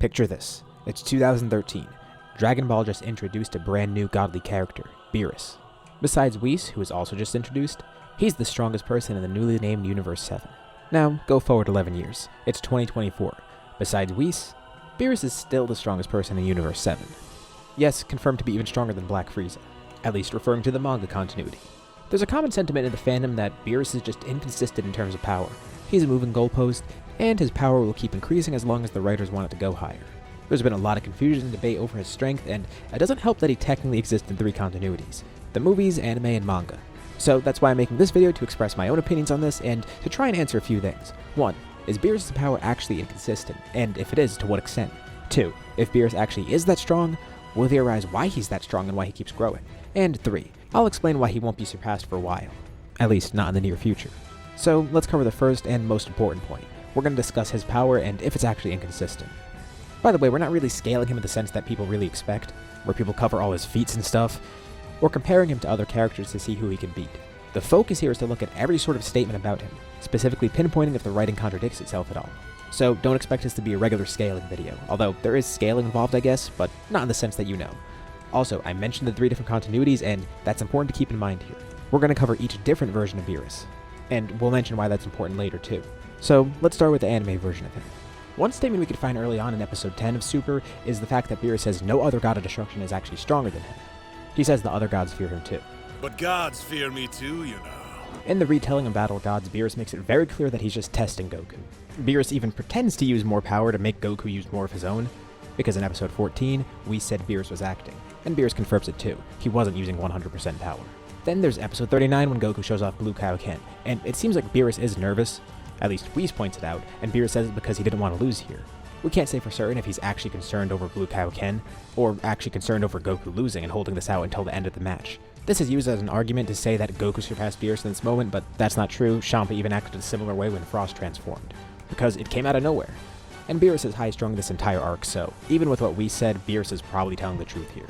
Picture this. It's 2013. Dragon Ball just introduced a brand new godly character, Beerus. Besides Whis, who was also just introduced, he's the strongest person in the newly named Universe 7. Now, go forward 11 years. It's 2024. Besides Whis, Beerus is still the strongest person in Universe 7. Yes, confirmed to be even stronger than Black Frieza, at least referring to the manga continuity. There's a common sentiment in the fandom that Beerus is just inconsistent in terms of power. He's a moving goalpost, and his power will keep increasing as long as the writers want it to go higher. There's been a lot of confusion and debate over his strength, and it doesn't help that he technically exists in 3 continuities: the movies, anime, and manga. So that's why I'm making this video, to express my own opinions on this, and to try and answer a few things. 1. Is Beerus' power actually inconsistent? And if it is, to what extent? 2. If Beerus actually is that strong, will theorize why he's that strong and why he keeps growing? And 3. I'll explain why he won't be surpassed for a while. At least, not in the near future. So let's cover the first and most important point. We're going to discuss his power and if it's actually inconsistent. By the way, we're not really scaling him in the sense that people really expect, where people cover all his feats and stuff, or comparing him to other characters to see who he can beat. The focus here is to look at every sort of statement about him, specifically pinpointing if the writing contradicts itself at all. So don't expect this to be a regular scaling video, although there is scaling involved I guess, but not in the sense that you know. Also, I mentioned the 3 different continuities, and that's important to keep in mind here. We're going to cover each different version of Beerus, and we'll mention why that's important later too. So let's start with the anime version of him. One statement we could find early on in episode 10 of Super is the fact that Beerus says no other god of destruction is actually stronger than him. He says the other gods fear him too. But gods fear me too, you know. In the retelling of Battle of Gods, Beerus makes it very clear that he's just testing Goku. Beerus even pretends to use more power to make Goku use more of his own, because in episode 14, we said Beerus was acting, and Beerus confirms it too. He wasn't using 100% power. Then there's episode 39 when Goku shows off Blue Kaioken, and it seems like Beerus is nervous. At least Whis points it out, and Beerus says it because he didn't want to lose here. We can't say for certain if he's actually concerned over Blue Kaioken, or actually concerned over Goku losing and holding this out until the end of the match. This is used as an argument to say that Goku surpassed Beerus in this moment, but that's not true. Champa even acted a similar way when Frost transformed, because it came out of nowhere. And Beerus is high-strung this entire arc, so even with what we said, Beerus is probably telling the truth here.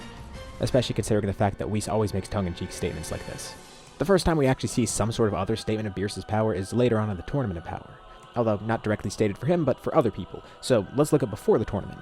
Especially considering the fact that Whis always makes tongue-in-cheek statements like this. The first time we actually see some sort of other statement of Beerus' power is later on in the Tournament of Power. Although not directly stated for him, but for other people. So let's look at before the tournament.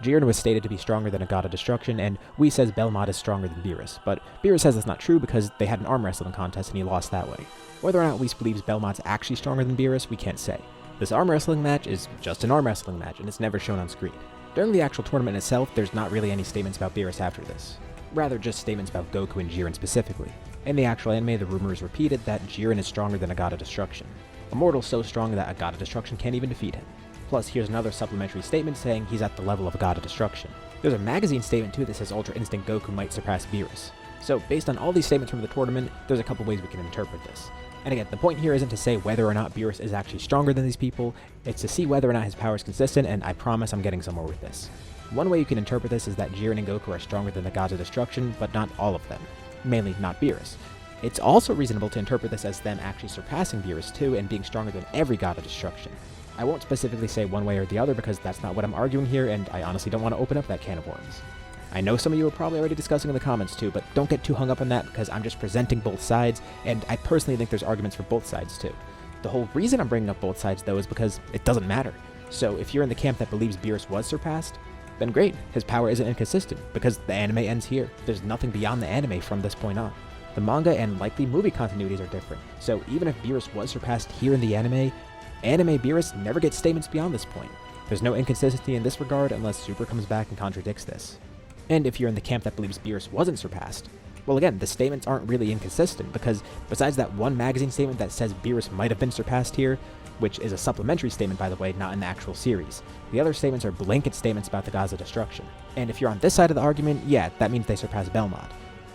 Jiren was stated to be stronger than a god of destruction, and Whis says Belmont is stronger than Beerus, but Beerus says that's not true because they had an arm wrestling contest and he lost that way. Whether or not Whis believes Belmont's actually stronger than Beerus, we can't say. This arm wrestling match is just an arm wrestling match, and it's never shown on screen. During the actual tournament itself, there's not really any statements about Beerus after this. Rather, just statements about Goku and Jiren specifically. In the actual anime, the rumor is repeated that Jiren is stronger than a god of destruction. A mortal so strong that a god of destruction can't even defeat him. Plus, here's another supplementary statement saying he's at the level of a god of destruction. There's a magazine statement too that says Ultra Instinct Goku might surpass Beerus. So, based on all these statements from the tournament, there's a couple ways we can interpret this. And again, the point here isn't to say whether or not Beerus is actually stronger than these people, it's to see whether or not his power is consistent, and I promise I'm getting somewhere with this. One way you can interpret this is that Jiren and Goku are stronger than the gods of destruction, but not all of them. Mainly not Beerus. It's also reasonable to interpret this as them actually surpassing Beerus too and being stronger than every god of destruction. I won't specifically say one way or the other because that's not what I'm arguing here, and I honestly don't want to open up that can of worms. I know some of you are probably already discussing in the comments too, but don't get too hung up on that because I'm just presenting both sides, and I personally think there's arguments for both sides too. The whole reason I'm bringing up both sides though is because it doesn't matter. So if you're in the camp that believes Beerus was surpassed, then great, his power isn't inconsistent because the anime ends here. There's nothing beyond the anime from this point on. The manga and likely movie continuities are different, so even if Beerus was surpassed here in the anime Beerus never gets statements beyond this point. There's no inconsistency in this regard unless Super comes back and contradicts this. And if you're in the camp that believes Beerus wasn't surpassed, well again, the statements aren't really inconsistent because besides that one magazine statement that says Beerus might have been surpassed here, which is a supplementary statement by the way, not in the actual series, the other statements are blanket statements about the gods of destruction. And if you're on this side of the argument, yeah, that means they surpass Belmont.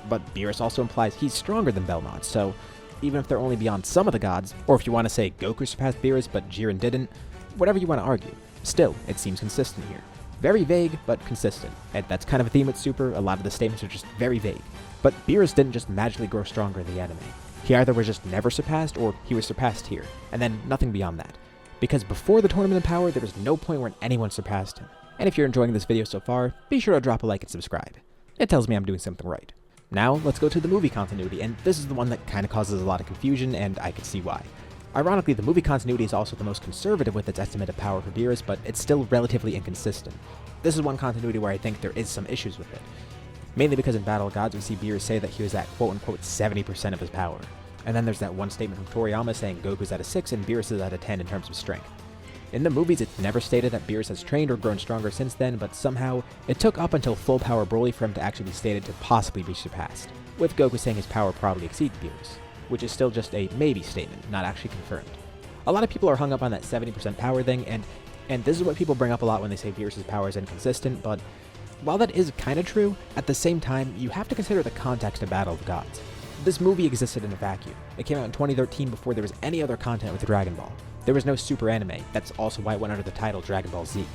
But Beerus also implies he's stronger than Belmont, so even if they're only beyond some of the gods, or if you want to say Goku surpassed Beerus but Jiren didn't, whatever you want to argue, still, it seems consistent here. Very vague, but consistent, and that's kind of a theme with Super. A lot of the statements are just very vague. But Beerus didn't just magically grow stronger in the anime. He either was just never surpassed, or he was surpassed here, and then nothing beyond that. Because before the Tournament of Power, there was no point where anyone surpassed him. And if you're enjoying this video so far, be sure to drop a like and subscribe. It tells me I'm doing something right. Now, let's go to the movie continuity, and this is the one that kind of causes a lot of confusion, and I can see why. Ironically, the movie continuity is also the most conservative with its estimate of power for Beerus, but it's still relatively inconsistent. This is one continuity where I think there is some issues with it. Mainly because in Battle of Gods we see Beerus say that he was at quote-unquote 70% of his power. And then there's that one statement from Toriyama saying Goku's at a 6 and Beerus is at a 10 in terms of strength. In the movies it's never stated that Beerus has trained or grown stronger since then, but somehow it took up until full power Broly for him to actually be stated to possibly be surpassed, with Goku saying his power probably exceeds Beerus, which is still just a maybe statement, not actually confirmed. A lot of people are hung up on that 70% power thing, and this is what people bring up a lot when they say Beerus' power is inconsistent, but while that is kinda true, at the same time, you have to consider the context of Battle of the Gods. This movie existed in a vacuum. It came out in 2013 before there was any other content with Dragon Ball. There was no super anime, that's also why it went under the title Dragon Ball Z.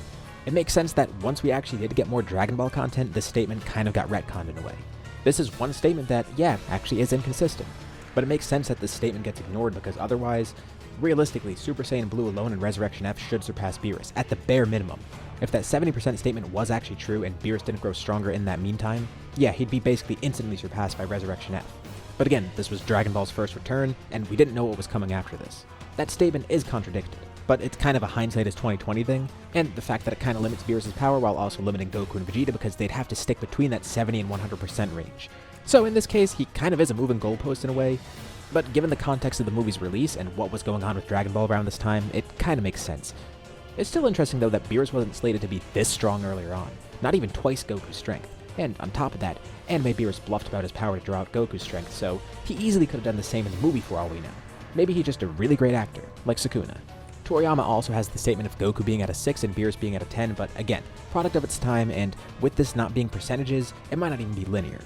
It makes sense that once we actually did get more Dragon Ball content, this statement kind of got retconned in a way. This is one statement that, yeah, actually is inconsistent, but it makes sense that this statement gets ignored because otherwise, realistically, Super Saiyan Blue alone in Resurrection F should surpass Beerus, at the bare minimum. If that 70% statement was actually true and Beerus didn't grow stronger in that meantime, yeah, he'd be basically instantly surpassed by Resurrection F. But again, this was Dragon Ball's first return, and we didn't know what was coming after this. That statement is contradicted, but it's kind of a hindsight is 2020 thing, and the fact that it kind of limits Beerus' power while also limiting Goku and Vegeta because they'd have to stick between that 70 and 100% range. So in this case, he kind of is a moving goalpost in a way, but given the context of the movie's release and what was going on with Dragon Ball around this time, it kind of makes sense. It's still interesting though that Beerus wasn't slated to be this strong earlier on, not even twice Goku's strength, and on top of that, anime Beerus bluffed about his power to draw out Goku's strength, so he easily could have done the same in the movie for all we know. Maybe he's just a really great actor, like Sukuna. Toriyama also has the statement of Goku being at a 6 and Beerus being at a 10, but again, product of its time, and with this not being percentages, it might not even be linear.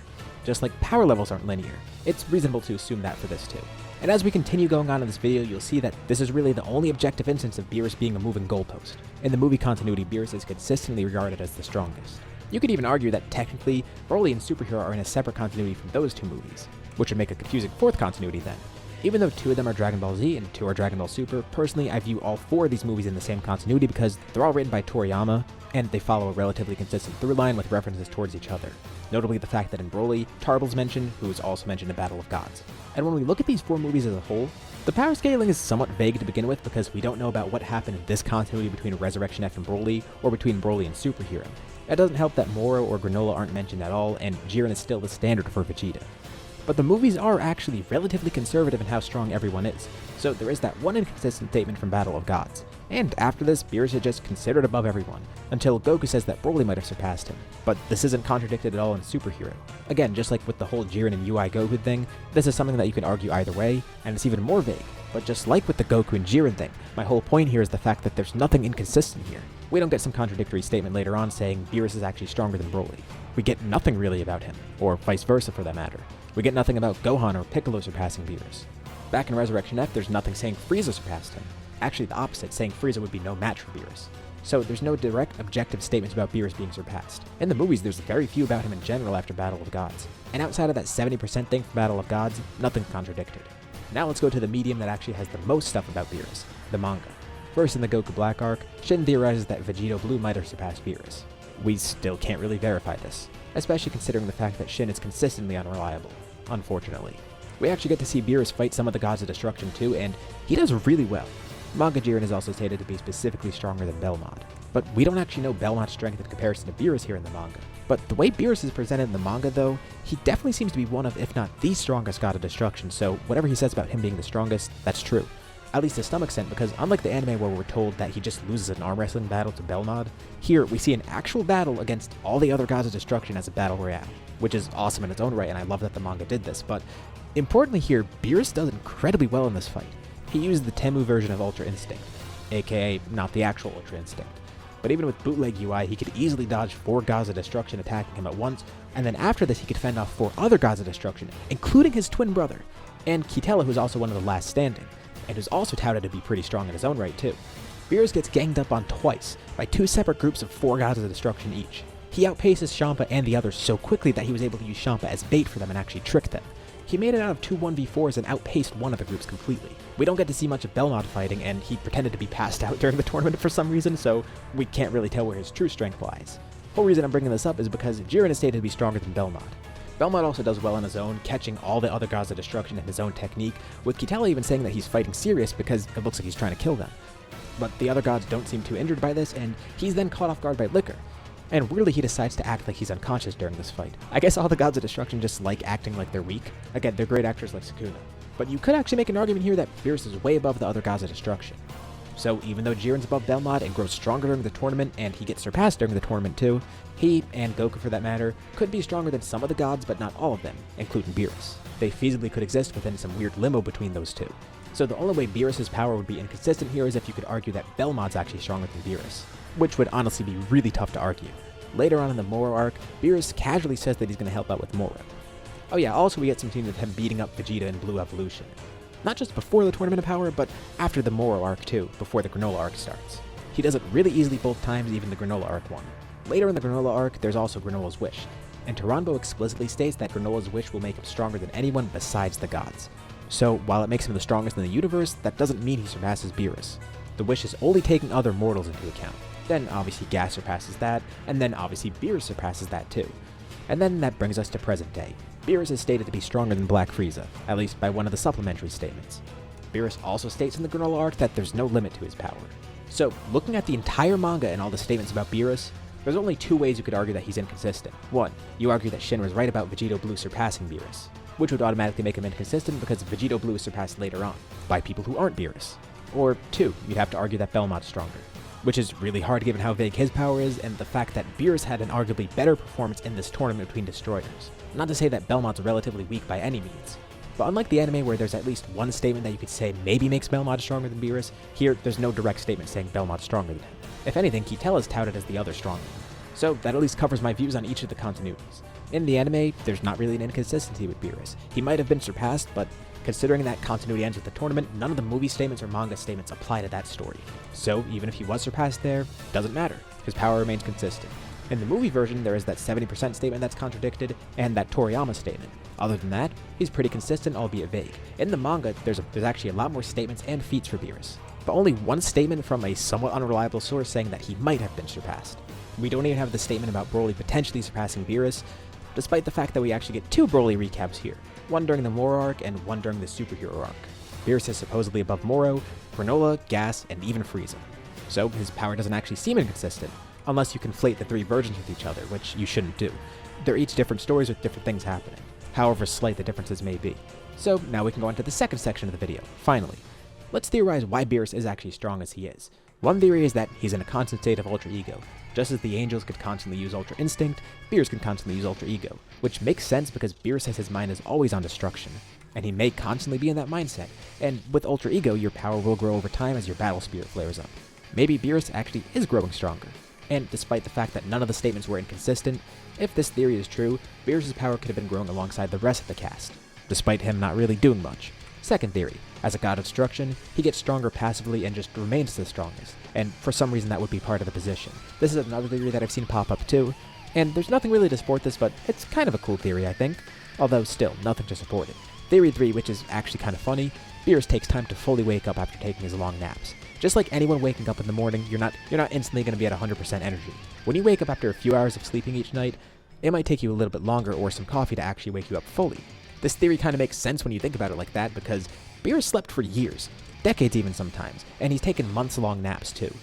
Just like power levels aren't linear, it's reasonable to assume that for this too. And as we continue going on in this video, you'll see that this is really the only objective instance of Beerus being a moving goalpost. In the movie continuity, Beerus is consistently regarded as the strongest. You could even argue that technically, Broly and Superhero are in a separate continuity from those two movies, which would make a confusing fourth continuity then. Even though 2 of them are Dragon Ball Z and 2 are Dragon Ball Super, personally I view all 4 of these movies in the same continuity because they're all written by Toriyama, and they follow a relatively consistent through line with references towards each other. Notably the fact that in Broly, Tarbell's mentioned, who is also mentioned in Battle of Gods. And when we look at these 4 movies as a whole, the power scaling is somewhat vague to begin with because we don't know about what happened in this continuity between Resurrection F and Broly, or between Broly and Superhero. It doesn't help that Moro or Granola aren't mentioned at all, and Jiren is still the standard for Vegeta. But the movies are actually relatively conservative in how strong everyone is, so there is that one inconsistent statement from Battle of Gods. And after this, Beerus is just considered above everyone, until Goku says that Broly might have surpassed him. But this isn't contradicted at all in Superhero. Again, just like with the whole Jiren and UI Goku thing, this is something that you can argue either way, and it's even more vague. But just like with the Goku and Jiren thing, my whole point here is the fact that there's nothing inconsistent here. We don't get some contradictory statement later on saying Beerus is actually stronger than Broly. We get nothing really about him, or vice versa for that matter. We get nothing about Gohan or Piccolo surpassing Beerus. Back in Resurrection F, there's nothing saying Frieza surpassed him. Actually the opposite, saying Frieza would be no match for Beerus. So there's no direct objective statements about Beerus being surpassed. In the movies, there's very few about him in general after Battle of Gods. And outside of that 70% thing from Battle of Gods, nothing's contradicted. Now let's go to the medium that actually has the most stuff about Beerus, the manga. First in the Goku Black arc, Shin theorizes that Vegito Blue might have surpassed Beerus. We still can't really verify this, especially considering the fact that Shin is consistently unreliable, unfortunately. We actually get to see Beerus fight some of the Gods of Destruction too, and he does really well. Manga Jiren is also stated to be specifically stronger than Belmod, but we don't actually know Belmod's strength in comparison to Beerus here in the manga. But the way Beerus is presented in the manga though, he definitely seems to be one of, if not the strongest God of Destruction, so whatever he says about him being the strongest, that's true. At least to some extent, because unlike the anime where we're told that he just loses an arm wrestling battle to Belmod, here we see an actual battle against all the other Gods of Destruction as a battle royale, which is awesome in its own right, and I love that the manga did this, but importantly here, Beerus does incredibly well in this fight. He used the Temu version of Ultra Instinct, aka not the actual Ultra Instinct. But even with bootleg UI, he could easily dodge 4 Gods of Destruction attacking him at once, and then after this he could fend off 4 other Gods of Destruction, including his twin brother, and Kitela, who's also one of the last standing, and who's also touted to be pretty strong in his own right too. Beerus gets ganged up on twice, by 2 separate groups of 4 Gods of Destruction each. He outpaces Champa and the others so quickly that he was able to use Champa as bait for them and actually trick them. He made it out of 2 1v4s and outpaced one of the groups completely. We don't get to see much of Belmod fighting, and he pretended to be passed out during the tournament for some reason, so we can't really tell where his true strength lies. The whole reason I'm bringing this up is because Jiren is stated to be stronger than Belmod. Belmod also does well on his own, catching all the other Gods of Destruction in his own technique, with Kitela even saying that he's fighting serious because it looks like he's trying to kill them. But the other gods don't seem too injured by this, and he's then caught off guard by Liquor. and weirdly he decides to act like he's unconscious during this fight. I guess all the gods of destruction just like acting like they're weak. Again, they're great actors like Sukuna. But you could actually make an argument here that Beerus is way above the other gods of destruction. So even though Jiren's above Belmod and grows stronger during the tournament, and he gets surpassed during the tournament too, he, and Goku for that matter, could be stronger than some of the gods but not all of them, including Beerus. They feasibly could exist within some weird limbo between those two. So the only way Beerus' power would be inconsistent here is if you could argue that Belmod's actually stronger than Beerus, which would honestly be really tough to argue. Later on in the Moro arc, Beerus casually says that he's going to help out with Moro. Oh yeah, also we get some scenes of him beating up Vegeta in Blue Evolution. Not just before the Tournament of Power, but after the Moro arc too, before the Granola arc starts. He does it really easily both times, even the Granola arc one. Later in the Granola arc, there's also Granola's Wish, and Taranbo explicitly states that Granola's Wish will make him stronger than anyone besides the gods. So, while it makes him the strongest in the universe, that doesn't mean he surpasses Beerus. The Wish is only taking other mortals into account. Then obviously Gas surpasses that, and then obviously Beerus surpasses that too. And then that brings us to present day. Beerus is stated to be stronger than Black Frieza, at least by one of the supplementary statements. Beerus also states in the Granola arc that there's no limit to his power. So, looking at the entire manga and all the statements about Beerus, there's only two ways you could argue that he's inconsistent. One, you argue that Shin was right about Vegito Blue surpassing Beerus, which would automatically make him inconsistent because Vegito Blue is surpassed later on, by people who aren't Beerus. Or two, you'd have to argue that Belmod's stronger, which is really hard given how vague his power is and the fact that Beerus had an arguably better performance in this tournament between destroyers. Not to say that Belmod's relatively weak by any means, but unlike the anime where there's at least one statement that you could say maybe makes Belmod stronger than Beerus, here there's no direct statement saying Belmod's stronger than him. If anything, Kittel is touted as the other strong one. So that at least covers my views on each of the continuities. In the anime, there's not really an inconsistency with Beerus. He might have been surpassed, but considering that continuity ends with the tournament, none of the movie statements or manga statements apply to that story. So even if he was surpassed there, doesn't matter. His power remains consistent. In the movie version, there is that 70% statement that's contradicted, and that Toriyama statement. Other than that, he's pretty consistent, albeit vague. In the manga, there's actually a lot more statements and feats for Beerus, but only one statement from a somewhat unreliable source saying that he might have been surpassed. We don't even have the statement about Broly potentially surpassing Beerus, despite the fact that we actually get two Broly recaps here, one during the Moro arc and one during the Superhero arc. Beerus is supposedly above Moro, Granola, Gas, and even Frieza. So his power doesn't actually seem inconsistent, unless you conflate the three versions with each other, which you shouldn't do. They're each different stories with different things happening, however slight the differences may be. So now we can go on to the second section of the video, finally. Let's theorize why Beerus is actually strong as he is. One theory is that he's in a constant state of Ultra Ego. Just as the Angels could constantly use Ultra Instinct, Beerus can constantly use Ultra Ego, which makes sense because Beerus says his mind is always on destruction, and he may constantly be in that mindset, and with Ultra Ego, your power will grow over time as your battle spirit flares up. Maybe Beerus actually is growing stronger. And despite the fact that none of the statements were inconsistent, if this theory is true, Beerus' power could have been growing alongside the rest of the cast, despite him not really doing much. Second theory, as a god of destruction, he gets stronger passively and just remains the strongest, and for some reason that would be part of the position. This is another theory that I've seen pop up too, and there's nothing really to support this, but it's kind of a cool theory I think, although still, nothing to support it. Theory 3, which is actually kind of funny, Beerus takes time to fully wake up after taking his long naps. Just like anyone waking up in the morning, you're not instantly going to be at 100% energy. When you wake up after a few hours of sleeping each night, it might take you a little bit longer or some coffee to actually wake you up fully. This theory kind of makes sense when you think about it like that because Beerus slept for years, decades even sometimes, and he's taken months-long naps too.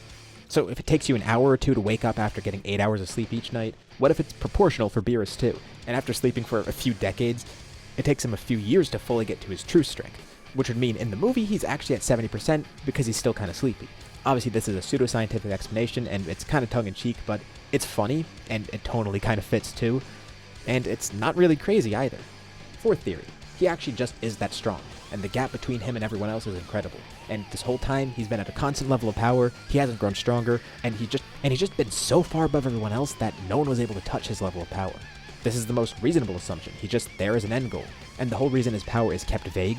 So if it takes you an hour or two to wake up after getting 8 hours of sleep each night, what if it's proportional for Beerus too? And after sleeping for a few decades, it takes him a few years to fully get to his true strength, which would mean in the movie he's actually at 70% because he's still kind of sleepy. Obviously this is a pseudoscientific explanation and it's kind of tongue-in-cheek, but it's funny and it tonally kind of fits too, and it's not really crazy either. Fourth theory, he actually just is that strong, and the gap between him and everyone else is incredible. And this whole time, he's been at a constant level of power, he hasn't grown stronger, and he's just been so far above everyone else that no one was able to touch his level of power. This is the most reasonable assumption, he's just there as an end goal, and the whole reason his power is kept vague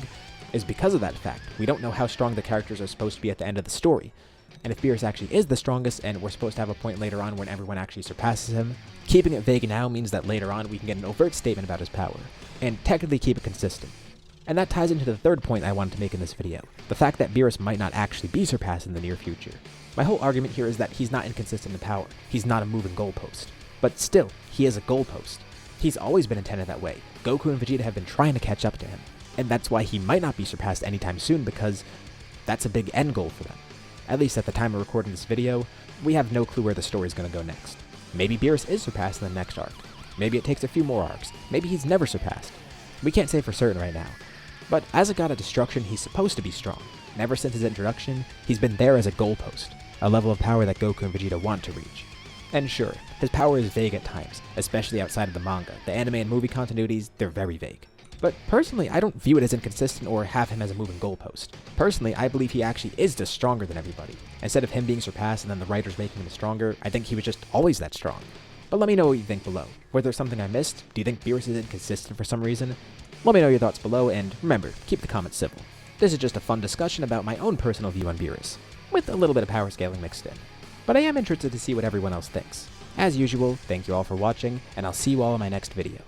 is because of that fact. We don't know how strong the characters are supposed to be at the end of the story. And if Beerus actually is the strongest, and we're supposed to have a point later on when everyone actually surpasses him, keeping it vague now means that later on we can get an overt statement about his power, and technically keep it consistent. And that ties into the third point I wanted to make in this video, the fact that Beerus might not actually be surpassed in the near future. My whole argument here is that he's not inconsistent in power, he's not a moving goalpost. But still, he is a goalpost. He's always been intended that way. Goku and Vegeta have been trying to catch up to him, and that's why he might not be surpassed anytime soon because that's a big end goal for them. At least at the time of recording this video, we have no clue where the story is going to go next. Maybe Beerus is surpassed in the next arc. Maybe it takes a few more arcs. Maybe he's never surpassed. We can't say for certain right now. But as a god of destruction, he's supposed to be strong. And ever since his introduction, he's been there as a goalpost, a level of power that Goku and Vegeta want to reach. And sure, his power is vague at times, especially outside of the manga. The anime and movie continuities, they're very vague. But personally, I don't view it as inconsistent or have him as a moving goalpost. Personally, I believe he actually is just stronger than everybody. Instead of him being surpassed and then the writers making him stronger, I think he was just always that strong. But let me know what you think below. Was there something I missed? Do you think Beerus is inconsistent for some reason? Let me know your thoughts below, and remember, keep the comments civil. This is just a fun discussion about my own personal view on Beerus, with a little bit of power scaling mixed in. But I am interested to see what everyone else thinks. As usual, thank you all for watching, and I'll see you all in my next video.